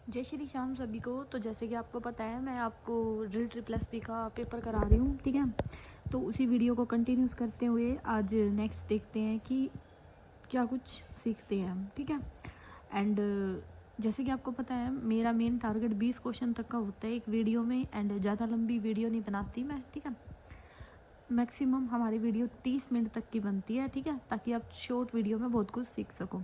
जय श्री श्याम सभी को। तो जैसे कि आपको पता है, मैं आपको REET का पेपर करा रही हूँ, ठीक है। तो उसी वीडियो को कंटिन्यूस करते हुए आज नेक्स्ट देखते हैं कि क्या कुछ सीखते हैं हम, ठीक है। एंड जैसे कि आपको पता है, मेरा मेन टारगेट 20 क्वेश्चन तक का होता है एक वीडियो में। एंड ज़्यादा लंबी वीडियो नहीं बनाती मैं, ठीक है। मैक्सिमम हमारी वीडियो 30 मिनट तक की बनती है, ठीक है, ताकि आप शॉर्ट वीडियो में बहुत कुछ सीख सको।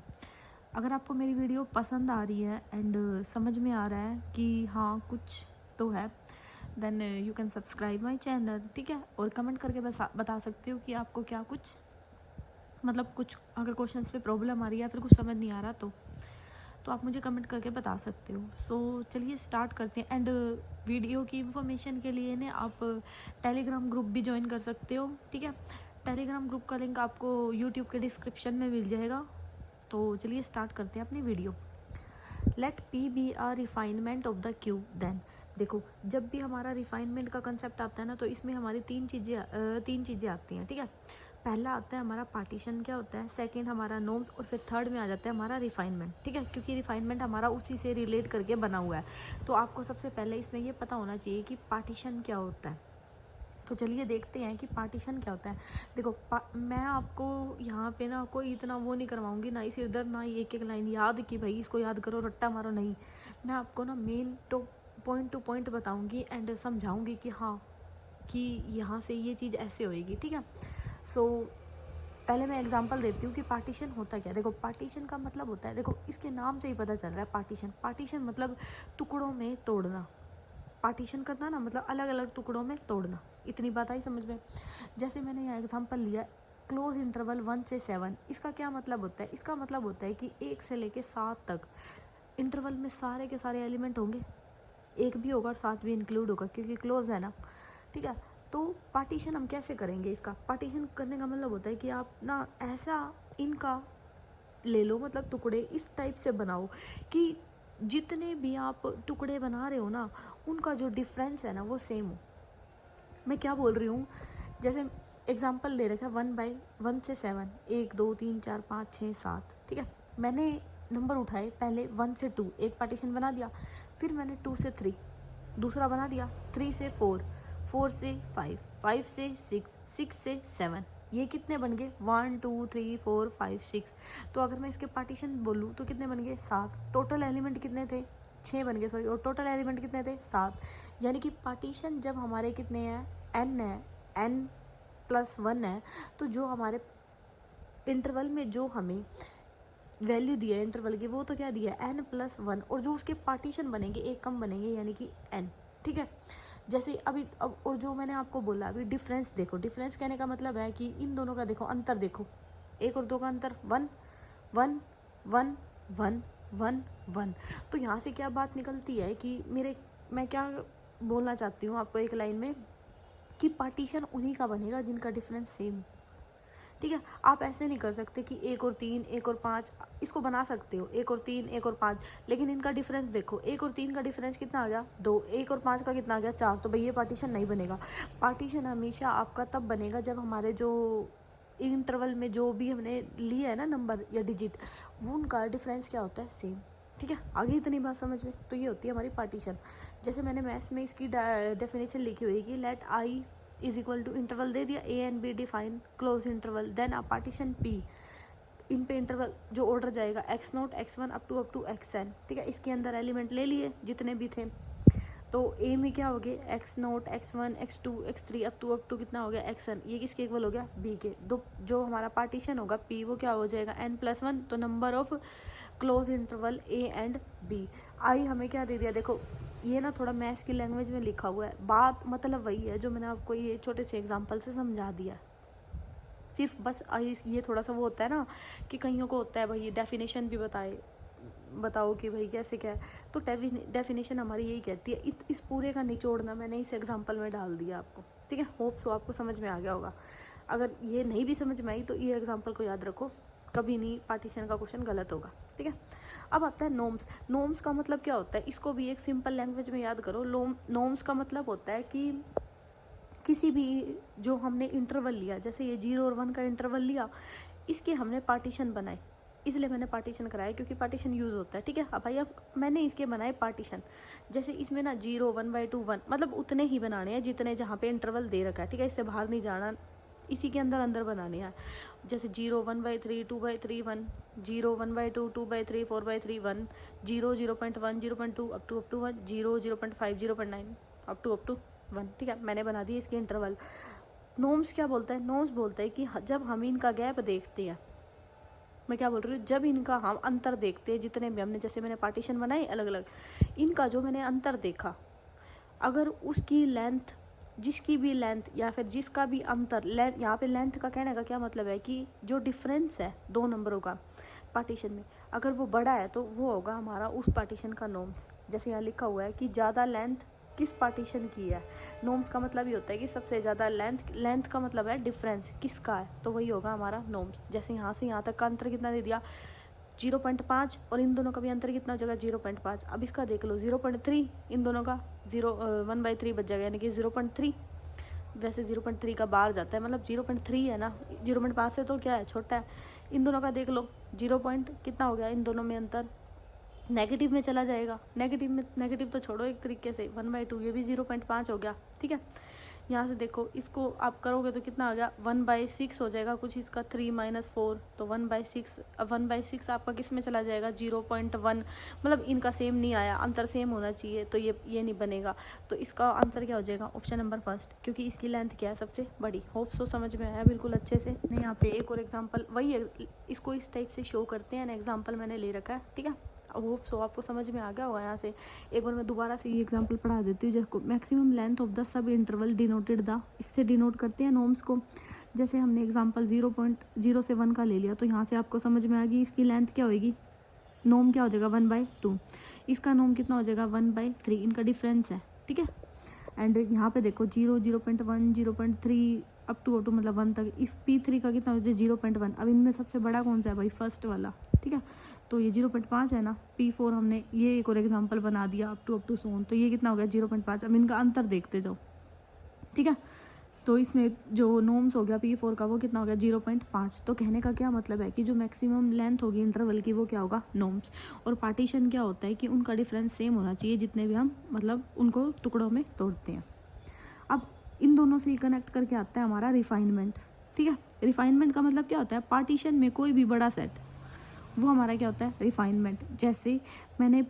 अगर आपको मेरी वीडियो पसंद आ रही है एंड समझ में आ रहा है कि हाँ कुछ तो है, then you can subscribe my channel, ठीक है। और कमेंट करके बता सकते हो कि आपको क्या कुछ, मतलब कुछ अगर क्वेश्चंस पे प्रॉब्लम आ रही है या फिर कुछ समझ नहीं आ रहा तो आप मुझे कमेंट करके बता सकते हो। सो चलिए स्टार्ट करते हैं। एंड वीडियो की इंफॉर्मेशन के लिए ना आप टेलीग्राम ग्रुप भी ज्वाइन कर सकते हो, ठीक है। टेलीग्राम ग्रुप का लिंक आपको यूट्यूब के डिस्क्रिप्शन में मिल जाएगा। तो चलिए स्टार्ट करते हैं अपनी video. Let P B R refinement of the cube. Then देखो, जब भी हमारा रिफाइनमेंट का कंसेप्ट आता है ना, तो इसमें हमारी तीन चीज़ें आती हैं, ठीक है। पहला आता है हमारा पार्टीशन क्या होता है, सेकंड हमारा नॉर्म्स, और फिर थर्ड में आ जाता है हमारा रिफाइनमेंट, ठीक है। क्योंकि रिफाइनमेंट हमारा उसी से रिलेट करके बना हुआ है। तो आपको सबसे पहले इसमें ये पता होना चाहिए कि पार्टीशन क्या होता है। तो चलिए देखते हैं कि पार्टीशन क्या होता है। देखो, मैं आपको यहाँ पे ना कोई इतना वो नहीं करवाऊँगी, ना इस इधर ना ही एक एक लाइन याद कि भाई इसको याद करो रट्टा मारो, नहीं। मैं आपको ना मेन टू पॉइंट बताऊँगी एंड समझाऊँगी कि हाँ, कि यहाँ से ये चीज़ ऐसे होएगी, ठीक है। सो पहले मैं एग्जांपल देती हूँ कि पार्टीशन होता क्या है। देखो, पार्टीशन का मतलब होता है, देखो इसके नाम से ही पता चल रहा है। पार्टीशन मतलब टुकड़ों में तोड़ना। पार्टीशन करना ना मतलब अलग अलग टुकड़ों में तोड़ना। इतनी बात आई समझ में। जैसे मैंने यहाँ एग्जांपल लिया, क्लोज इंटरवल 1 से 7। इसका क्या मतलब होता है? इसका मतलब होता है कि 1 से लेके 7 तक इंटरवल में सारे के सारे एलिमेंट होंगे। एक भी होगा और 7 भी इंक्लूड होगा, क्योंकि क्लोज है ना, ठीक है। तो पार्टीशन हम कैसे करेंगे? इसका पार्टीशन करने का मतलब होता है कि आप ना ऐसा इनका ले लो, मतलब टुकड़े इस टाइप से बनाओ कि जितने भी आप टुकड़े बना रहे हो ना, उनका जो डिफरेंस है ना वो सेम हो। मैं क्या बोल रही हूँ, जैसे एग्जांपल दे रखा है 1 से 7, 1 2 3 4 5 6 7, ठीक है। मैंने नंबर उठाए, पहले 1 से 2 एक पार्टीशन बना दिया, फिर मैंने 2 से 3 दूसरा बना दिया, 3 से 4, 4 से 5, 5 से 6, 6 से 7। ये कितने बन गए? 1 2 3 4 5 6। तो अगर मैं इसके पार्टीशन बोलूँ तो कितने बन गए? 7। टोटल एलिमेंट कितने थे? 6 बन गए, सॉरी। और टोटल एलिमेंट कितने थे? 7। यानी कि पार्टीशन जब हमारे कितने हैं? n है, n+1 है। तो जो हमारे इंटरवल में जो हमें वैल्यू दिया है इंटरवल की, वो तो क्या दिया है? n+1। और जो उसके पार्टीशन बनेंगे एक कम बनेंगे, यानी कि n, ठीक है। जैसे अभी अब, और जो मैंने आपको बोला अभी डिफरेंस देखो। डिफरेंस कहने का मतलब है कि इन दोनों का देखो अंतर, देखो 1 और 2 का अंतर 1 1 1 1 1 1। तो यहाँ से क्या बात निकलती है कि मैं क्या बोलना चाहती हूँ आपको एक लाइन में, कि पार्टीशन उन्हीं का बनेगा जिनका डिफरेंस सेम, ठीक है। आप ऐसे नहीं कर सकते कि 1 और 3 1 और 5, इसको बना सकते हो 1 और 3 1 और 5, लेकिन इनका डिफरेंस देखो, 1 और 3 का डिफरेंस कितना आ गया? 2। 1 और 5 का कितना आ गया? 4। तो भाई ये पार्टीशन नहीं बनेगा। पार्टीशन हमेशा आपका तब बनेगा जब हमारे जो इंटरवल में जो भी हमने लिया है ना नंबर या डिजिट, वो उनका डिफरेंस क्या होता है? सेम, ठीक है। आगे इतनी बात समझ में? तो ये होती है हमारी पार्टीशन। जैसे मैंने मैथ्स में इसकी डेफिनेशन लिखी हुई है कि let I is equal to, interval दे दिया a and b, define close interval, then आप पार्टीशन पी। इन पे इंटरवल जो ऑर्डर जाएगा x0 x1 up to xn, ठीक है। इसके अंदर एलिमेंट ले लिए जितने भी थे। तो ए में क्या हो गया? x0 x1 x2 x3 up to कितना हो गया? xn। ये किसके इक्वल हो गया? b के। दो जो हमारा पार्टीशन होगा p, वो क्या हो जाएगा? n+1। तो number of close interval a and b। आई हमें क्या दे दिया? देखो, ये ना थोड़ा मैथ्स की लैंग्वेज में लिखा हुआ है, बात मतलब वही है जो मैंने आपको ये छोटे से एग्जांपल से समझा दिया। सिर्फ बस ये थोड़ा सा वो होता है ना कि कईयों को होता है भाई डेफिनेशन भी बताओ कि भाई कैसे क्या है। तो डेफिनेशन हमारी यही कहती है। इस पूरे का निचोड़ना मैंने इस एग्जांपल में डाल दिया आपको, ठीक है। होप सो आपको समझ में आ गया होगा। अगर ये नहीं भी समझ में आई तो ये एग्जांपल को याद रखो, कभी नहीं पार्टीशन का क्वेश्चन गलत होगा, ठीक है। अब आता है नॉर्म्स। नॉर्म्स का मतलब क्या होता है? इसको भी एक सिंपल लैंग्वेज में याद करो। नॉर्म्स का मतलब होता है कि किसी भी जो हमने इंटरवल लिया, जैसे ये 0 और 1 का इंटरवल लिया, इसके हमने पार्टीशन बनाए, इसलिए मैंने पार्टीशन कराया, क्योंकि पार्टीशन यूज़ होता है, ठीक है। अब भाई अब मैंने इसके बनाए पार्टीशन, जैसे इसमें ना 0 1/2 1, मतलब उतने ही बनाने हैं जितने जहाँ पे इंटरवल दे रखा है, ठीक है, इससे बाहर नहीं जाना, इसी के अंदर अंदर बनाने हैं। जैसे 0 1/3 2/3 1, 0 1/2 2/3 4/3 1, 0 0.1 0.2 अप टू 1, 0 0.5 0.9 अप टू 1, ठीक है। मैंने बना दिए इसके इंटरवल। नॉर्म्स क्या बोलता है? नॉर्म्स बोलता है कि जब हम इनका गैप देखते हैं, मैं क्या बोल रही हूँ, जब इनका हम अंतर देखते हैं, जितने भी हमने, जैसे मैंने पार्टीशन बनाए अलग अलग, इनका जो मैंने अंतर देखा, अगर उसकी लेंथ, जिसकी भी लेंथ या फिर जिसका भी अंतर, लेंथ, यहाँ पे लेंथ का कहने का क्या मतलब है कि जो डिफरेंस है दो नंबरों का पार्टीशन में, अगर वो बड़ा है तो वो होगा हमारा उस पार्टीशन का नॉर्म्स। जैसे यहाँ लिखा हुआ है कि ज़्यादा लेंथ किस पार्टीशन की है, नॉर्म्स का मतलब ये होता है कि सबसे ज़्यादा लेंथ का मतलब है डिफरेंस किसका है, तो वही होगा हमारा नॉर्म्स। जैसे यहाँ से यहाँ तक का अंतर कितना दे दिया, 0.5, और इन दोनों का भी अंतर कितना हो जाएगा, 0.5। अब इसका देख लो 0.3, इन दोनों का 1/3 बच जाएगा, यानी कि 0.3। वैसे 0.3 का बाहर जाता है, मतलब 0.3 है ना, 0.5 से तो क्या है, छोटा है। इन दोनों का देख लो 0 पॉइंट कितना हो गया, इन दोनों में अंतर नेगेटिव में चला जाएगा, नेगेटिव में, नेगेटिव तो छोड़ो एक तरीके से, 1/2, ये भी 0.5 हो गया, ठीक है। यहाँ से देखो, इसको आप करोगे तो कितना आ गया, 1/6 हो जाएगा कुछ इसका, 3 - 4, तो 1/6। अब 1/6 आपका किस में चला जाएगा, 0.1, मतलब इनका सेम नहीं आया, अंतर सेम होना चाहिए, तो ये नहीं बनेगा। तो इसका आंसर क्या हो जाएगा, ऑप्शन नंबर फर्स्ट, क्योंकि इसकी लेंथ क्या है, सबसे बड़ी। होप सो समझ में आया बिल्कुल अच्छे से। नहीं, यहाँ पे एक और एग्जाम्पल वही है, इसको इस टाइप से शो करते हैं, एग्जाम्पल मैंने ले रखा है, ठीक है। होप सो आपको समझ में आ गया होगा। यहाँ से एक बार मैं दोबारा से ये एग्जांपल पढ़ा देती हूँ, जिसको maximum length of the sub interval denoted the, इससे डिनोट करते हैं नॉर्म्स को। जैसे हमने एग्जांपल 0.0 से 1 का ले लिया, तो यहाँ से आपको समझ में आ गई इसकी लेंथ क्या होगी, नॉर्म क्या हो जाएगा 1/2, इसका नॉर्म कितना हो जाएगा 1/3, इनका डिफरेंस है, ठीक है। एंड यहाँ पे देखो 0 0.1 0.3 अप टू मतलब 1 तक, इस P3 का कितना हो जाए 0.1। अब इनमें सबसे बड़ा कौन सा है भाई, फर्स्ट वाला, ठीक है। तो ये 0.5 है ना, P4 हमने ये एक और एग्जांपल बना दिया अप टू सोन, तो ये कितना हो गया 0.5। अब इनका अंतर देखते जाओ, ठीक है। तो इसमें जो नॉर्म्स हो गया P4 का, वो कितना हो गया 0.5। तो कहने का क्या मतलब है कि जो मैक्सिमम लेंथ होगी इंटरवल की, वो क्या होगा, नॉर्म्स। और पार्टीशन क्या होता है कि उनका डिफरेंस सेम होना चाहिए, जितने भी हम मतलब उनको टुकड़ों में तोड़ते हैं। अब इन दोनों से ही कनेक्ट करके आता है हमारा रिफाइनमेंट, ठीक है। रिफाइनमेंट का मतलब क्या होता है, पार्टीशन में कोई भी बड़ा सेट, वो हमारा क्या होता है, रिफाइनमेंट। जैसे मैंने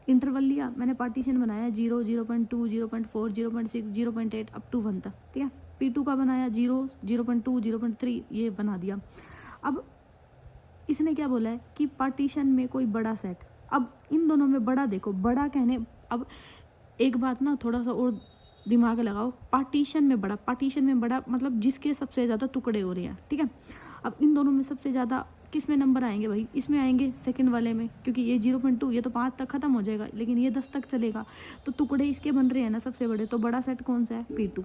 इंटरवल लिया, मैंने पार्टीशन बनाया 0 0.2 0.4 0.6 0.8 अप टू 1 तक, ठीक है। P2 का बनाया 0 0.2 0.3, ये बना दिया। अब इसने क्या बोला है कि पार्टीशन में कोई बड़ा सेट। अब इन दोनों में बड़ा देखो, बड़ा कहने, अब एक बात ना थोड़ा सा और दिमाग लगाओ, पार्टीशन में बड़ा मतलब जिसके सबसे ज़्यादा टुकड़े हो रहे हैं, ठीक है। अब इन दोनों में सबसे ज़्यादा किस में नंबर आएंगे भाई, इसमें आएंगे सेकंड वाले में, क्योंकि ये 0.2, ये तो 5 तक ख़त्म हो जाएगा, लेकिन ये 10 तक चलेगा, तो टुकड़े इसके बन रहे हैं ना सबसे बड़े, तो बड़ा सेट कौन सा है, P2।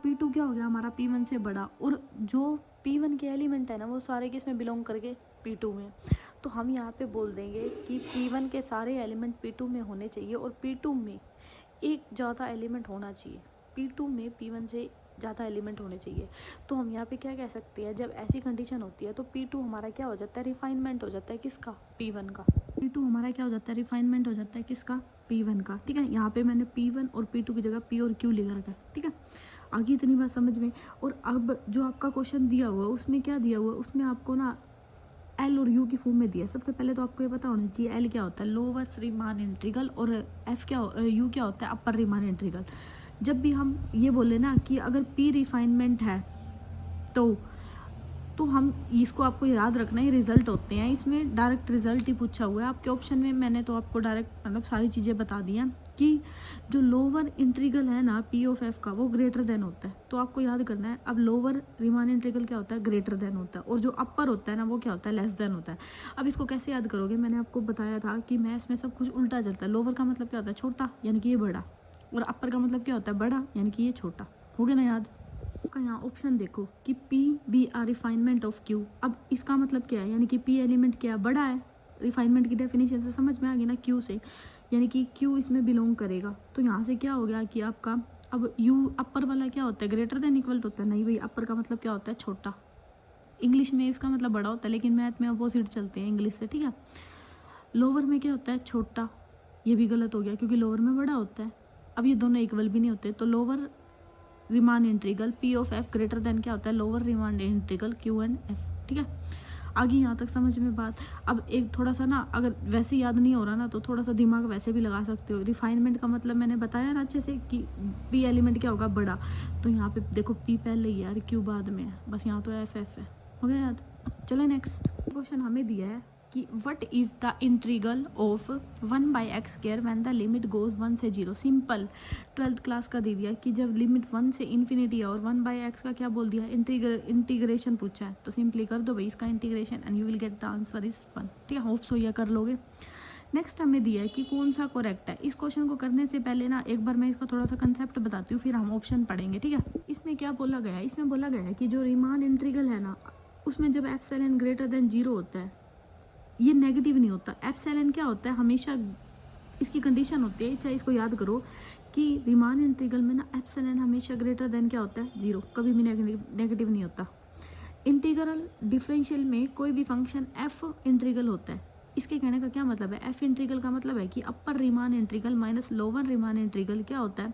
P2 क्या हो गया हमारा, P1 से बड़ा। और जो P1 के एलिमेंट है ना, वो सारे किस में बिलोंग करके, P2 में। तो हम यहाँ पे बोल देंगे कि P1 के सारे एलिमेंट P2 में होने चाहिए, और P2 में एक ज़्यादा एलिमेंट होना चाहिए, P2 में P1 से ज़्यादा एलिमेंट होने चाहिए। तो हम यहाँ पे क्या कह सकते हैं, जब ऐसी कंडीशन होती है तो P2 हमारा क्या हो जाता है, रिफाइनमेंट हो जाता है, किसका, P1 का। P2 हमारा क्या हो जाता है, रिफाइनमेंट हो जाता है, किसका, P1 का, ठीक है। यहाँ पे मैंने P1 और P2 की जगह P और Q लिखा रखा है, ठीक है। आगे इतनी बात समझ में। और अब जो आपका क्वेश्चन दिया हुआ है, उसमें क्या दिया हुआ है, उसमें आपको ना एल और यू की फॉर्म में दिया है। सबसे पहले तो आपको ये पता होना चाहिए एल क्या होता है, लोअर रीमान इंटीग्रल, और एफ क्या यू क्या होता है, अपर रीमान इंटीग्रल। जब भी हम ये बोले ना कि अगर पी रिफाइनमेंट है, तो हम इसको, आपको याद रखना, ये रिजल्ट होते हैं, इसमें डायरेक्ट रिजल्ट ही पूछा हुआ है आपके ऑप्शन में। मैंने तो आपको डायरेक्ट मतलब सारी चीज़ें बता दी हैं कि जो लोअर इंटीग्रल है ना पी ऑफ एफ का, वो ग्रेटर देन होता है, तो आपको याद करना है। अब लोअर रीमान इंटीग्रल क्या होता है, ग्रेटर देन होता है, और जो अपर होता है ना, वो क्या होता है, लेस देन होता है। अब इसको कैसे याद करोगे, मैंने आपको बताया था कि मैथ्स में सब कुछ उल्टा चलता है। लोअर का मतलब क्या होता है, छोटा, यानी कि ये बड़ा, और अपर का मतलब क्या होता है, बड़ा, यानी कि ये छोटा। हो गया ना याद। का यहाँ ऑप्शन देखो कि P B R refinement of Q। अब इसका मतलब क्या है, यानी कि P एलिमेंट क्या बड़ा है, रिफाइनमेंट की डेफिनेशन से समझ में आ गई ना, Q से, यानी कि Q इसमें बिलोंग करेगा। तो यहाँ से क्या हो गया कि आपका, अब U अपर वाला क्या होता है, ग्रेटर देन इक्वल होता है, नहीं भाई, अपर का मतलब क्या होता है, छोटा, इंग्लिश में इसका मतलब बड़ा होता है, लेकिन मैथ में अपोजिट चलते हैं इंग्लिश से, ठीक है। लोअर में क्या होता है, छोटा, ये भी गलत हो गया क्योंकि लोअर में बड़ा होता है। अब ये दोनों इक्वल भी नहीं होते, तो lower Riemann integral P of F greater than क्या होता है, lower Riemann integral Q and F, ठीक है। आगे यहाँ तक समझ में बात। अब एक थोड़ा सा ना, अगर वैसे याद नहीं हो रहा ना, तो थोड़ा सा दिमाग वैसे भी लगा सकते हो। रिफाइनमेंट का मतलब मैंने बताया ना अच्छे से कि पी एलिमेंट क्या होगा, बड़ा। तो यहाँ पे देखो पी पहले ही है और क्यू बाद में है, बस यहाँ तो एफ एफ है, हो गया याद। चलो नेक्स्ट क्वेश्चन हमें दिया है कि what is the integral of 1/x² when the limit goes 1 से 0। सिंपल 12th क्लास का दे दिया कि जब लिमिट 1 से इन्फिनिटी है और 1/x का क्या बोल दिया, इंटीग्रेशन पूछा है, तो सिंपली कर दो भाई इसका integration and you will get the answer is 1, ठीक है। होप सो ये कर लोगे। नेक्स्ट हमें दिया है कि कौन सा करेक्ट है। इस क्वेश्चन को करने से पहले ना एक बार मैं इसका थोड़ा सा कंसेप्ट बताती हूँ, फिर हम ऑप्शन पढ़ेंगे, ठीक है। इसमें क्या बोला गया है, इसमें बोला गया है कि जो रीमान इंटीग्रल है ना, उसमें जब एप्सिलॉन ग्रेटर देन 0 होता है, ये नेगेटिव नहीं होता। एप्सिलॉन क्या होता है, हमेशा इसकी कंडीशन होती है, चाहे इसको याद करो कि रीमान इंटीग्रल में ना एप्सिलॉन हमेशा ग्रेटर देन क्या होता है, 0, कभी भी नेगेटिव नहीं होता। इंटीग्रल डिफरेंशियल में कोई भी फंक्शन एफ इंटीग्रल होता है। इसके कहने का क्या मतलब है, एफ इंटीग्रल का मतलब है कि upper Riemann integral minus lower Riemann integral क्या होता है,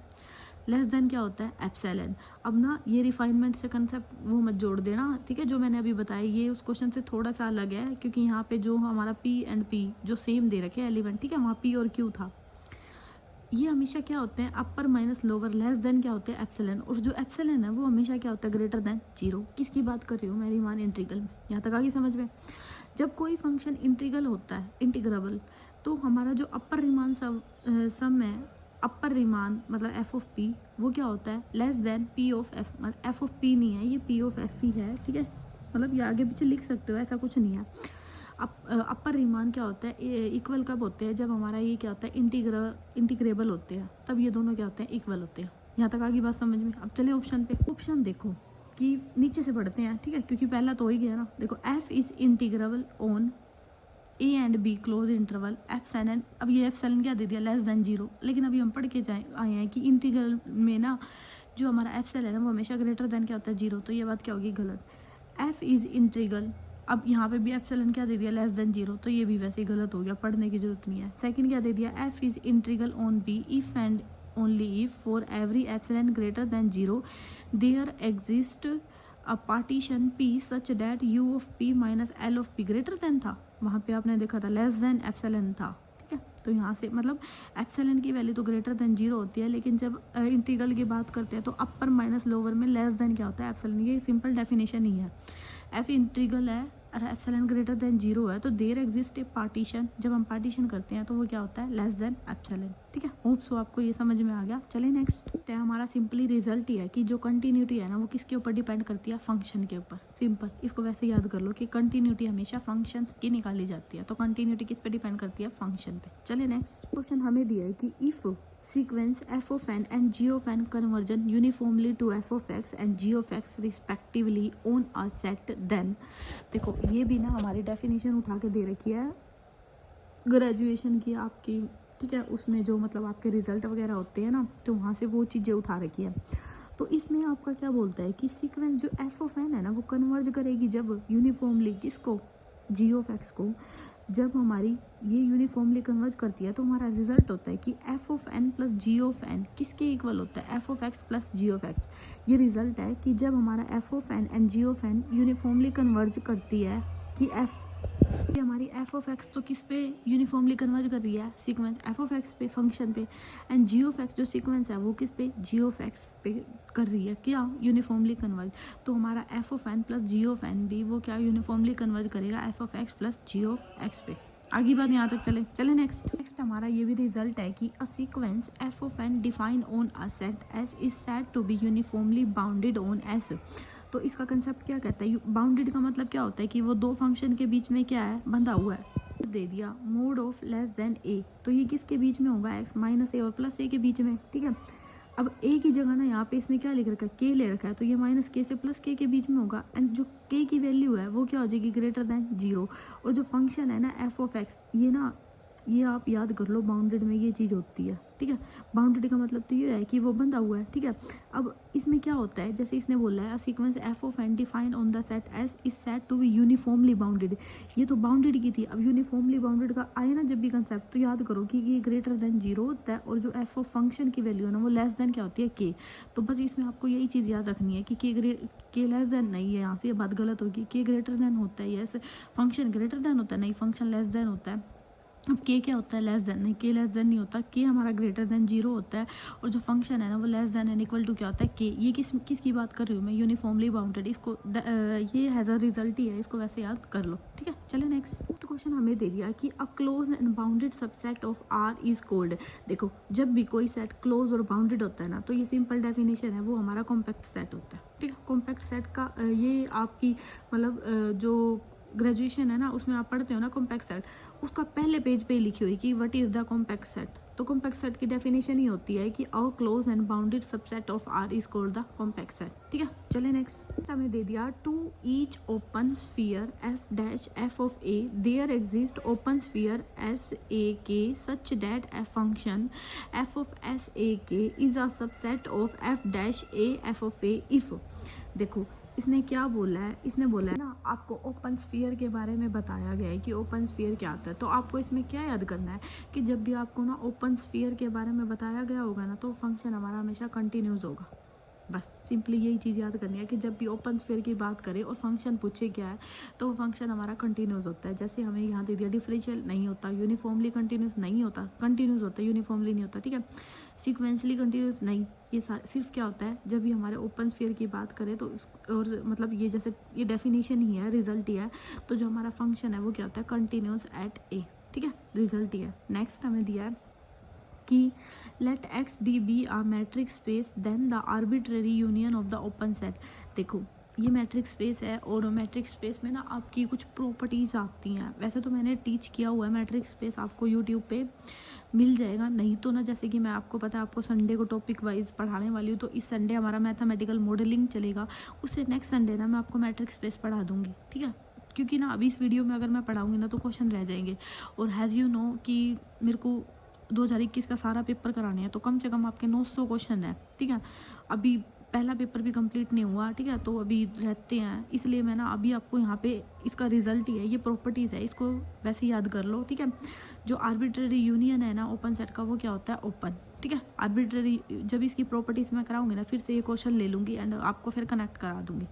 लेस देन क्या होता है, एप्सिलॉन। अब ना ये रिफाइनमेंट से कंसेप्ट वो मत जोड़ देना, ठीक है, जो मैंने अभी बताया ये उस क्वेश्चन से थोड़ा सा अलग है, क्योंकि यहाँ पे जो हमारा पी एंड पी जो सेम दे रखे हैं एलिमेंट, ठीक है, वहाँ पी और क्यू था। ये हमेशा क्या होते हैं, अपर माइनस लोअर लेस देन क्या होते हैं, एप्सिलॉन। और जो एप्सिलॉन है वो हमेशा क्या होता है, ग्रेटर देन 0। किसकी बात कर रही हूँ मैं, रीमान इंटीग्रल में। यहाँ तक आगे समझ में। जब कोई फंक्शन इंटीग्रल होता है, इंटीग्रेबल, तो हमारा जो अपर रीमान सम है, अपर रीमान मतलब एफ ऑफ पी, वो क्या होता है, less than P of F. मतलब एफ ऑफ पी नहीं है, ये पी ऑफ एफ ही है, ठीक है। मतलब ये आगे पीछे लिख सकते हो, ऐसा कुछ नहीं है। अपर रीमान क्या होता है, इक्वल कब होते हैं, जब हमारा ये क्या होता है, इंटीग्रेबल होते हैं, तब ये दोनों क्या होते हैं, इक्वल होते हैं। यहाँ तक आगे बात समझ में। अब चले ऑप्शन पे। ऑप्शन देखो कि नीचे से पढ़ते हैं, ठीक है, क्योंकि पहला तो हो ही गया ना। देखो F is integrable on A and be close interval epsilon. अब ये एप्सिलॉन क्या दे दिया, लेस देन 0। लेकिन अभी हम पढ़ के आए हैं कि इंटीग्रल में ना जो हमारा एप्सिलॉन है वो हमेशा ग्रेटर देन क्या होता है, 0। तो ये बात क्या होगी, गलत। एफ इज इंटीग्रल, अब यहाँ पे भी एप्सिलॉन क्या दे दिया, लेस देन 0, तो ये भी वैसे ही गलत हो गया, पढ़ने की जरूरत नहीं है। सेकंड क्या दे दिया, F is integral on B if and only if for every epsilon greater than 0 there exist a partition P such that U of P minus L of P greater than था। वहाँ पे आपने देखा था less than epsilon था, ठीक है। तो यहाँ से मतलब एप्सिलॉन की वैल्यू तो ग्रेटर देन 0 होती है, लेकिन जब इंटीग्रल की बात करते हैं तो अपर माइनस लोअर में लेस देन क्या होता है, एप्सिलॉन। ये सिंपल डेफिनेशन ही है। एफ इंटीग्रल है और एप्सिलॉन ग्रेटर देन 0 है, तो देयर एग्जिस्ट ए पार्टीशन। जब हम पार्टीशन करते हैं तो वो क्या होता है, लेस देन एप्सिलॉन, ठीक है। होप सो आपको ये समझ में आ गया। चलिए नेक्स्ट है, हमारा सिंपली रिजल्ट ही है कि जो कंटिन्यूटी है ना वो किसके ऊपर डिपेंड करती है, फंक्शन के ऊपर। सिंपल, इसको वैसे याद कर लो कि कंटिन्यूटी हमेशा फंक्शन की निकाली जाती है, तो कंटिन्यूटी किस पे डिपेंड करती है, फंक्शन पे। चलिए नेक्स्ट क्वेश्चन हमें दिया है कि if sequence f of n and g of n conversion uniformly to f of x and g of x respectively on a set, then देखो ये भी ना हमारी डेफिनेशन उठा के दे रखी है ग्रेजुएशन की आपकी, ठीक है। उसमें जो मतलब आपके रिजल्ट वगैरह होते हैं ना, तो वहाँ से वो चीज़ें उठा रखी है। तो इसमें आपका क्या बोलता है कि सीक्वेंस जो एफ ऑफ एन है ना वो कन्वर्ज करेगी जब यूनिफॉर्मली, किसको, जी ऑफ एक्स को। जब हमारी ये यूनिफॉर्मली कन्वर्ज करती है तो हमारा रिजल्ट होता है कि F of N plus G of N किसके इक्वल होता है, F of X plus G of X. ये रिजल्ट है कि जब हमारा F of N and G of N uniformly converge करती है कि एफ, ये हमारी एफ ऑफ एक्स तो किस पे यूनिफॉर्मली कन्वर्ज कर रही है, सीक्वेंस एफ ऑफ एक्स पे, फंक्शन पे। एंड जी ऑफ एक्स जो सीक्वेंस है वो किस पे, जी ऑफ एक्स पे कर रही है, क्या, यूनिफॉर्मली कन्वर्ज। तो हमारा F of N plus G of N भी वो क्या यूनिफॉर्मली कन्वर्ज करेगा F of X plus G of X पे। आगे बात यहाँ तक चले नेक्स्ट हमारा ये भी रिजल्ट है कि a sequence F of N define on a set S is said to be uniformly bounded on S. तो इसका कंसेप्ट क्या कहता है, बाउंडेड का मतलब क्या होता है कि वो दो फंक्शन के बीच में क्या है, बंधा हुआ है। दे दिया मोड ऑफ लेस देन ए, तो ये किसके बीच में होगा, एक्स माइनस ए और प्लस ए के बीच में, ठीक है। अब ए की जगह ना यहाँ पे इसने क्या लिख रखा है, के ले रखा है, तो ये माइनस के से प्लस के के बीच में होगा। एंड जो के की वैल्यू है वो क्या हो जाएगी, ग्रेटर देन 0। और जो फंक्शन है ना एफ ऑफ एक्स, ये ना ये आप याद कर लो, बाउंडेड में ये चीज़ होती है, ठीक है। बाउंडेड का मतलब तो ये है कि वो बंधा हुआ है, ठीक है। अब इसमें क्या होता है, जैसे इसने बोला है a sequence F of N defined on the set S is set to be uniformly bounded. ये तो बाउंडेड की थी, अब यूनिफॉर्मली बाउंडेड का आए ना जब भी कंसेप्ट, तो याद करो कि ये ग्रेटर देन जीरो होता है और जो एफ ऑफ फंक्शन की वैल्यू है ना वो लेस देन क्या होती है के। तो बस इसमें आपको यही चीज़ याद रखनी है कि के लेस देन नहीं है, यहाँ से ये बात गलत होगी, के ग्रेटर देन होता है, यस फंक्शन ग्रेटर देन होता है, नहीं फंक्शन लेस देन होता है। अब के क्या होता है, लेस देन, नहीं के लेस देन नहीं होता, के हमारा ग्रेटर देन जीरो होता है और जो फंक्शन है ना वो less than and equal to क्या होता है के। ये किसकी बात कर रही हूँ मैं, यूनिफॉर्मली बाउंडेड, इसको ये हैज़ अ रिजल्ट ही है, इसको वैसे याद कर लो, ठीक है। चलिए नेक्स्ट क्वेश्चन हमें दे दिया कि a close and bounded subset of R is called. देखो जब भी कोई सेट क्लोज और बाउंडेड होता है ना तो ये सिंपल डेफिनेशन है, वो हमारा कॉम्पैक्ट सेट होता है, ठीक है। कॉम्पैक्ट सेट का ये आपकी मतलब जो ग्रेजुएशन है ना उसमें आप पढ़ते हो ना कॉम्पैक्ट सेट, उसका पहले पेज पे लिखी हुई कि what is the compact set. तो कॉम्पैक्ट सेट की डेफिनेशन ही होती है कि a close and bounded subset of R is called the compact set, ठीक है। चलिए नेक्स्ट हमें दे दिया to each open sphere f dash f of a there exist open sphere s a k such that f function F of s a k is a subset of f dash a F of A if. देखो इसने क्या बोला है, इसने बोला है ना आपको ओपन स्फीयर के बारे में बताया गया है कि ओपन स्फीयर क्या आता है। तो आपको इसमें क्या याद करना है कि जब भी आपको ना ओपन स्फीयर के बारे में बताया गया होगा ना तो फंक्शन हमारा हमेशा कंटिन्यूस होगा। बस सिंपली यही चीज़ याद करनी है कि जब भी ओपन स्फीयर की बात करें और फंक्शन पूछे क्या है तो वो फंक्शन हमारा कंटिन्यूस होता है। जैसे हमें यहाँ दे दिया डिफरेंशियल नहीं होता, यूनिफॉर्मली कंटिन्यूस नहीं होता, कंटिन्यूस होता है यूनिफॉर्मली नहीं होता, ठीक है। सीक्वेंसली कंटिन्यूस नहीं, ये सिर्फ क्या होता है जब भी हमारे ओपन स्फीयर की बात करें तो और मतलब ये जैसे ये डेफिनेशन ही है, रिजल्ट ही है, तो जो हमारा फंक्शन है वो क्या होता है कंटिन्यूस एट ए, ठीक है, रिजल्ट ही है। नेक्स्ट हमें दिया है कि let X D be a metric space then the arbitrary union of the open set. देखो ये मैट्रिक स्पेस है और मैट्रिक स्पेस में ना आपकी कुछ प्रॉपर्टीज़ आती हैं। वैसे तो मैंने टीच किया हुआ है मैट्रिक स्पेस, आपको यूट्यूब पे मिल जाएगा, नहीं तो ना जैसे कि मैं आपको पता है आपको संडे को टॉपिक वाइज पढ़ाने वाली हूँ, तो इस संडे हमारा मैथमेटिकल मॉडलिंग चलेगा, उससे नेक्स्ट संडे ना मैं आपको मैट्रिक स्पेस पढ़ा दूँगी, ठीक है। क्योंकि ना अभी इस वीडियो में अगर मैं पढ़ाऊँगी ना तो क्वेश्चन रह जाएंगे, और हैज़ यू नो कि मेरे को 2021 का सारा पेपर कराने हैं तो कम से कम आपके 900 क्वेश्चन है, ठीक है। अभी पहला पेपर भी कंप्लीट नहीं हुआ, ठीक है, तो अभी रहते हैं, इसलिए मैं ना अभी आपको यहाँ पे इसका रिजल्ट ही है, ये प्रॉपर्टीज़ है, इसको वैसे याद कर लो, ठीक है। जो आर्बिट्ररी यूनियन है ना ओपन सेट का वो क्या होता है ओपन, ठीक है। आर्बिट्ररी जब इसकी प्रॉपर्टीज़ मैं कराऊंगी ना फिर से ये क्वेश्चन ले लूँगी एंड आपको फिर कनेक्ट करा दूँगी,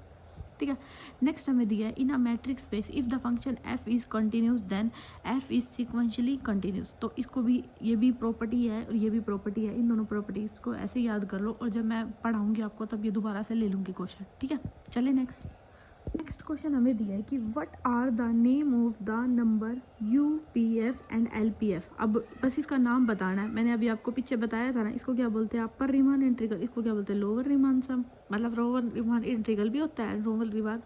ठीक है। नेक्स्ट हमें दिया है in a metric space if the function f is continuous then f is sequentially continuous. तो इसको भी ये भी प्रॉपर्टी है और ये भी प्रॉपर्टी है, इन दोनों प्रॉपर्टीज़ को ऐसे याद कर लो और जब मैं पढ़ाऊँगी आपको तब ये दोबारा से ले लूँगी क्वेश्चन, ठीक है। चलिए नेक्स्ट क्वेश्चन हमें दिया है कि what are the name of the number U P F and L P F. अब बस इसका नाम बताना है, मैंने अभी आपको पीछे बताया था ना, इसको क्या बोलते हैं अपर रीमान इंट्रीगल, इसको क्या बोलते हैं लोअर रीमान सम, मतलब लोअर रीमान इंट्रीगल भी होता है लोअर रीमान।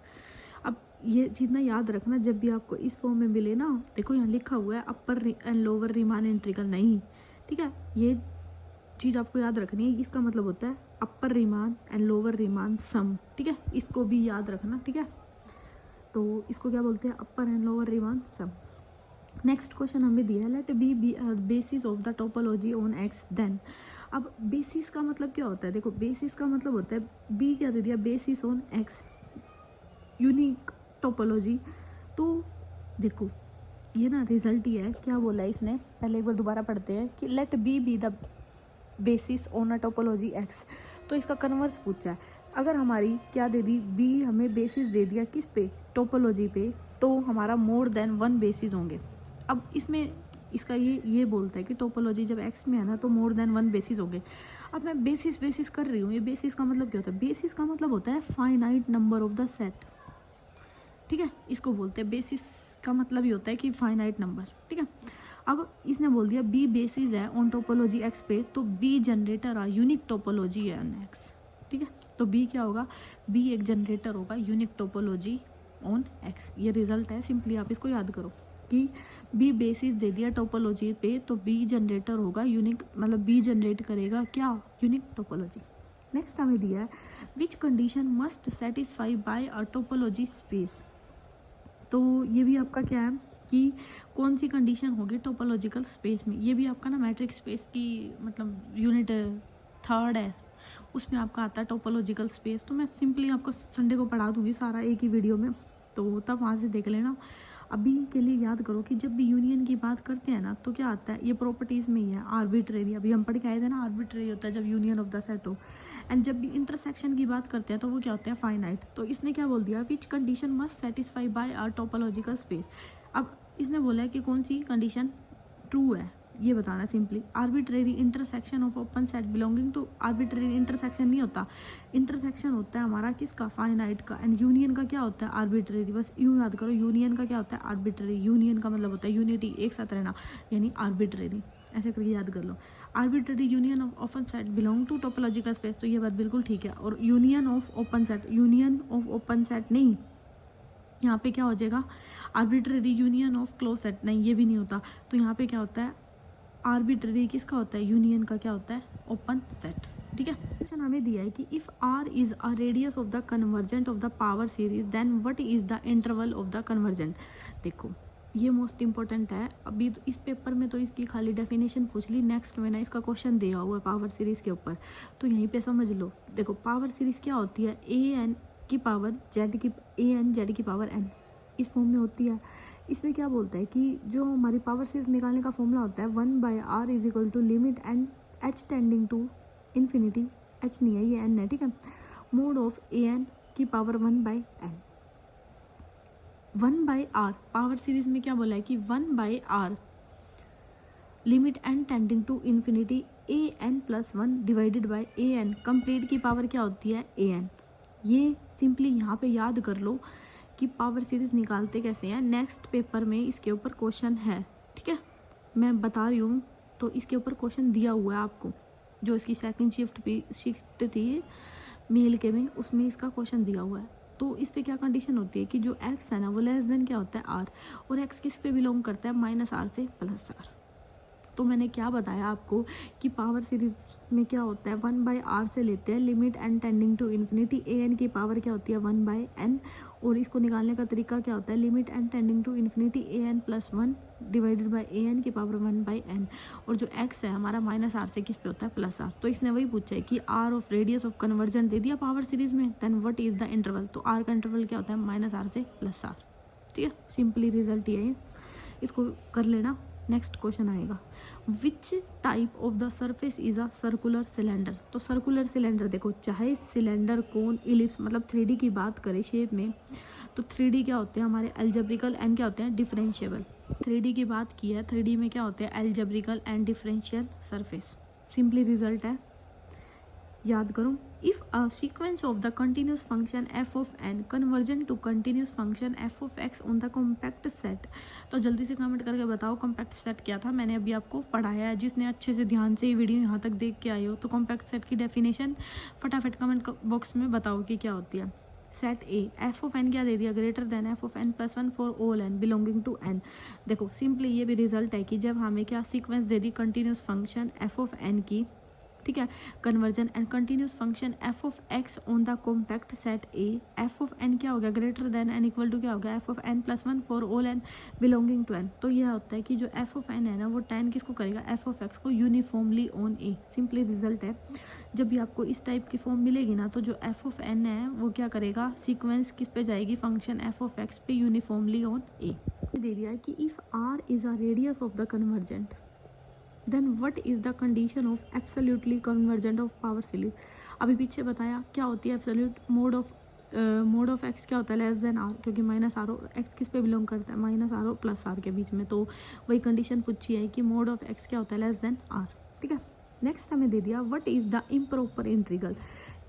अब ये चीज़ ना याद रखना जब भी आपको इस फॉर्म में मिले ना, देखो यहाँ लिखा हुआ है अपर एंड लोअर रीमान इंट्रीगल नहीं, ठीक है, ये चीज़ आपको याद रखनी है, इसका मतलब होता है अपर रीमान एंड लोअर रीमान सम, ठीक है, इसको भी याद रखना, ठीक है। तो इसको क्या बोलते हैं upper and lower Riemann sum. Next question हमें दिया है let b basis of the topology on x then. अब बेसिस का मतलब क्या होता है, देखो बेसिस का मतलब होता है बी क्या दे दिया basis on x unique topology. तो देखो ये ना रिजल्ट ही है, क्या बोला है इसने, पहले एक बार दोबारा पढ़ते हैं कि let B the basis on a topology X. तो इसका कन्वर्स पूछा है, अगर हमारी क्या दे दी बी हमें बेसिस दे दिया किस पे टोपोलॉजी पे, तो हमारा मोर देन वन बेसिस होंगे। अब इसमें इसका ये बोलता है कि टोपोलॉजी जब एक्स में है ना तो मोर देन वन बेसिस होंगे। अब मैं बेसिस कर रही हूँ, ये बेसिस का मतलब क्या होता है, बेसिस का मतलब होता है finite number of the set, ठीक है, इसको बोलते हैं बेसिस का मतलब ये होता है कि फाइनाइट नंबर, ठीक है। अब इसने बोल दिया बी बेसिस है ऑन टोपोलॉजी एक्स पे, तो बी जनरेटर आ यूनिक टोपोलॉजी है ऑन एक्स, ठीक है। तो बी क्या होगा, बी एक जनरेटर होगा यूनिक टोपोलॉजी ऑन एक्स, ये रिजल्ट है, सिंपली आप इसको याद करो कि बी बेसिस दे दिया टोपोलॉजी पे तो बी जनरेटर होगा यूनिक, मतलब बी जनरेट करेगा क्या यूनिक टोपोलॉजी। नेक्स्ट हमें दिया है which condition must satisfy by a topology space. तो ये भी आपका क्या है कि कौन सी कंडीशन होगी टोपोलॉजिकल स्पेस में। ये भी आपका ना मैट्रिक स्पेस की मतलब यूनिट 3rd है, उसमें आपका आता है टोपोलॉजिकल स्पेस। तो मैं सिंपली आपको संडे को पढ़ा दूँगी सारा एक ही वीडियो में, तो तब वहाँ से देख लेना। अभी के लिए याद करो कि जब भी यूनियन की बात करते हैं ना तो क्या आता है, ये प्रॉपर्टीज़ में ही है, आर्बिट्रेरी। अभी हम पढ़ के आए थे ना, आर्बिट्रेरी होता है जब यूनियन ऑफ द सेट हो। एंड जब भी इंटरसेक्शन की बात करते हैं तो वो क्या होता है, फाइनाइट। तो इसने क्या बोल दिया, which condition must satisfy by R topological space. अब इसने बोला है कि कौन सी कंडीशन ट्रू है, ये बताना simply. Arbitrary intersection of open set belonging to, arbitrary intersection नहीं होता, इंटरसेक्शन होता है हमारा किसका, फाइनाइट का। एंड यूनियन का क्या होता है, आर्बिट्रेरी। बस यूँ याद करो, यूनियन का क्या होता है, आर्बिट्रेरी। यूनियन का मतलब होता है यूनिटी, एक साथ रहना, यानी आर्बिट्रेरी। ऐसे करके याद कर लो, arbitrary union of open set belong to topological space. तो ये बात बिल्कुल ठीक है। और union of open set, union of open set नहीं, यहाँ पे क्या हो जाएगा, arbitrary union of close set, नहीं ये भी नहीं होता। तो यहाँ पे क्या होता है, आर्बिट्रेरी किसका होता है, यूनियन का क्या होता है, ओपन सेट। ठीक है। क्वेश्चन हमें दिया है कि if R is a radius of the convergent of the power series then what is the interval of the convergent. देखो ये मोस्ट इंपॉर्टेंट है। अभी तो इस पेपर में तो इसकी खाली डेफिनेशन पूछ ली, नेक्स्ट में ना इसका क्वेश्चन दिया हुआ है पावर सीरीज के ऊपर, तो यहीं पे समझ लो। देखो पावर सीरीज क्या होती है, ए एन की पावर जेड की, ए एन जेड की पावर एन, इस फॉर्म में होती है। इसमें क्या बोलता है कि जो हमारी पावर सीरीज निकालने का फॉर्मूला होता है 1/r is equal to limit and H tending to infinity, H नहीं है ये एन है, ठीक है, मोड ऑफ ए एन की power 1/n। 1/r power series में क्या बोला है कि 1/r limit N tending to infinity A N plus 1 divided by A N, complete की पावर क्या होती है, ए एन। ये सिंपली यहाँ पे याद कर लो कि पावर सीरीज निकालते कैसे हैं। नेक्स्ट पेपर में इसके ऊपर क्वेश्चन है, ठीक है, मैं बता रही हूँ। तो इसके ऊपर क्वेश्चन दिया हुआ है आपको, जो इसकी सेकंड शिफ्ट थी मेल के में, उसमें इसका क्वेश्चन दिया हुआ है। तो इस पे क्या कंडीशन होती है कि जो x है ना वो लेस देन क्या होता है r, और x किस पे बिलोंग करता है, -r से +r। तो मैंने क्या बताया आपको कि पावर सीरीज में क्या होता है, 1/r से लेते हैं limit N tending to infinity, A N की पावर क्या होती है 1/n, और इसको निकालने का तरीका क्या होता है, limit N tending to infinity A N plus 1 divided by A N की पावर 1/n। और जो x है हमारा -r से किस पे होता है, +r। तो इसने वही पूछा है कि r of radius of convergent दे दिया पावर सीरीज में, then what is the interval. तो r का इंटरवल क्या होता है, -r से +r। ठीक है, सिंपली रिजल्ट ये है, इसको कर लेना। नेक्स्ट क्वेश्चन आएगा, which type of the surface is a circular cylinder. तो सर्कुलर सिलेंडर देखो, चाहे सिलेंडर कोन इलिप्स, मतलब 3D की बात करें शेप में, तो 3D क्या होते हैं हमारे एल्जेब्रिकल एंड क्या होते हैं डिफरेंशिएबल। 3D की बात की है, 3D में क्या होते हैं algebraical and differential surface. Simply result है, याद करो, if a sequence of the continuous function F of N convergent to continuous function F of X on the compact set. तो जल्दी से कमेंट करके बताओ कॉम्पैक्ट सेट क्या था, मैंने अभी आपको पढ़ाया है। जिसने अच्छे से ध्यान से ये वीडियो यहाँ तक देख के आए हो तो कॉम्पैक्ट सेट की डेफिनेशन फटाफट कमेंट बॉक्स में बताओ कि क्या होती है। Set A, F of N क्या दे दिया, greater than F of N plus 1 for all N belonging to N. देखो सिंपली ये भी रिजल्ट है कि जब हमें क्या सीक्वेंस दे दी continuous function F of N की, ठीक है, convergence and continuous function F of X on the compact set A, F of N क्या हो गया, greater than N equal to क्या हो गया, F of N plus 1 for all N belonging to N. तो यह होता है कि जो एफ ऑफ एन है ना वो टेन किसको करेगा, एफ ऑफ एक्स को uniformly on A. Simply result है, जब भी आपको इस टाइप की फॉर्म मिलेगी ना तो जो एफ ऑफ एन है वो क्या करेगा, सीक्वेंस किस पे जाएगी, फंक्शन एफ ऑफ एक्स पे यूनिफॉर्मली ऑन ए। दे दिया है कि if R is a radius of the convergent then what is the condition of absolutely convergent of power series. अभी पीछे बताया क्या होती है एब्सोल्यूट, मोड ऑफ एक्स क्या होता है लेस देन आर, क्योंकि -r और एक्स किस पे बिलोंग करता है, -r और +r के बीच में। तो वही कंडीशन पूछी है कि मोड ऑफ एक्स क्या होता है लेस देन आर। ठीक है, नेक्स्ट हमें दे दिया what is the improper integral.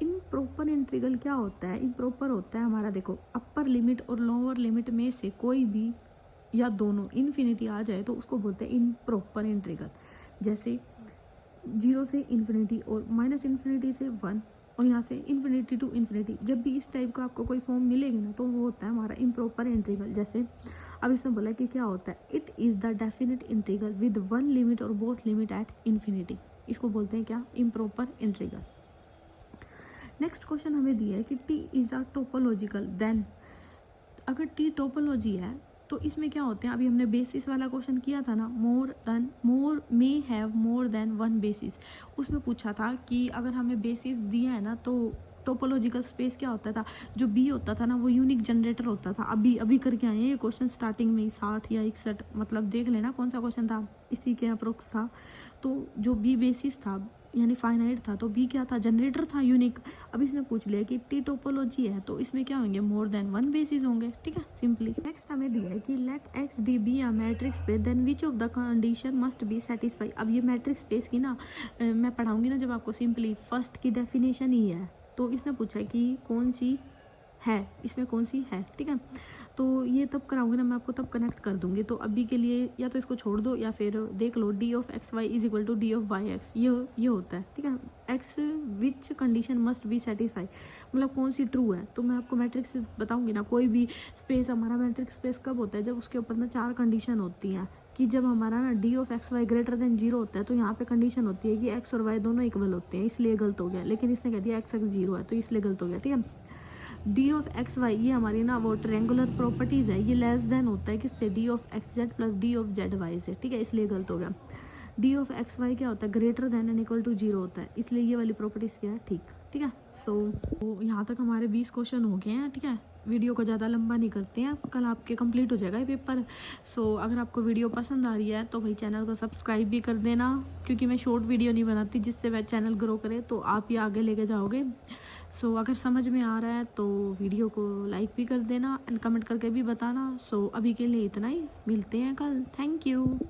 Improper integral क्या होता है, इम्प्रॉपर होता है हमारा, देखो अपर लिमिट और लोअर लिमिट में से कोई भी या दोनों इन्फिनिटी आ जाए तो उसको बोलते हैं इम्प्रॉपर इंटीग्रल। जैसे 0 से इन्फिनिटी और -∞ से 1 और यहाँ से इन्फिनिटी टू इन्फिनिटी, जब भी इस टाइप का आपको कोई फॉर्म मिलेगी ना तो वो होता है हमारा इम्प्रॉपर इंटीग्रल। जैसे अब इसमें बोला कि क्या होता है, it is the definite integral with one limit और बोथ लिमिट एट इन्फिनिटी, इसको बोलते हैं क्या, इम्प्रॉपर इंटीग्रल। नेक्स्ट क्वेश्चन हमें दिया है कि T is a topological, then अगर टी टोपोलॉजी है तो इसमें क्या होते हैं, अभी हमने बेसिस वाला क्वेश्चन किया था ना, more may have more than one basis. उसमें पूछा था कि अगर हमें बेसिस दिया है ना तो टोपोलॉजिकल स्पेस क्या होता था, जो बी होता था ना वो यूनिक जनरेटर होता था। अभी अभी करके आए हैं ये क्वेश्चन स्टार्टिंग में ही, 60 या 61, मतलब देख लेना कौन सा क्वेश्चन था, इसी के अप्रोक्स था। तो जो बी बेसिस था यानी फाइनाइट था, तो बी क्या था, जनरेटर था यूनिक। अब इसने पूछ लिया कि टी टोपोलॉजी है तो इसमें क्या होंगे, मोर देन वन बेसिस होंगे, ठीक है, सिंपली। नेक्स्ट हमें दिया है कि let X D be a matrix space then which of the condition must be satisfy. अब ये मैट्रिक्स स्पेस की ना मैं पढ़ाऊंगी ना जब आपको, सिंपली फर्स्ट की डेफिनेशन ही है। तो इसने पूछा है कि कौन सी है, इसमें कौन सी है, ठीक है। तो ये तब कराऊंगी ना मैं आपको, तब कनेक्ट कर दूंगी। तो अभी के लिए या तो इसको छोड़ दो या फिर देख लो d of x y is equal to d of y x, ये होता है, ठीक है। X which condition must be satisfy, मतलब कौन सी ट्रू है। तो मैं आपको मैट्रिक्स बताऊंगी ना, कोई भी स्पेस, हमारा मैट्रिक्स स्पेस कब होता है, जब उसके ऊपर ना 4 कंडीशन होती हैं। कि जब हमारा ना D of x Y greater than 0 होता है तो यहाँ पे कंडीशन होती है कि एक्स और वाई दोनों इक्वल होते हैं, इसलिए गलत हो गया। लेकिन इसने कह दिया एक्स एक्स 0 है तो इसलिए गलत हो गया, ठीक है। डी ऑफ एक्स वाई ये हमारी ना वो ट्रेंगुलर प्रॉपर्टीज़ है, ये लेस देन होता है किससे, D of X Z plus D of Z Y से, ठीक है, इसलिए गलत हो गया। डी ऑफ एक्स वाई क्या होता है, greater than and equal to 0 होता है, इसलिए ये वाली प्रॉपर्टीज़ क्या है, ठीक, ठीक है। सो यहाँ तक हमारे 20 क्वेश्चन हो गए हैं, ठीक है। वीडियो को ज़्यादा लंबा नहीं करते हैं, कल आपके कंप्लीट हो जाएगा ये पेपर। सो अगर आपको वीडियो पसंद आ रही है तो भाई चैनल को सब्सक्राइब भी कर देना, क्योंकि मैं शॉर्ट वीडियो नहीं बनाती जिससे वह चैनल ग्रो करे, तो आप ही आगे लेके जाओगे। सो अगर समझ में आ रहा है तो वीडियो को लाइक भी कर देना एंड कमेंट करके भी बताना। सो अभी के लिए इतना ही, मिलते हैं कल, थैंक यू।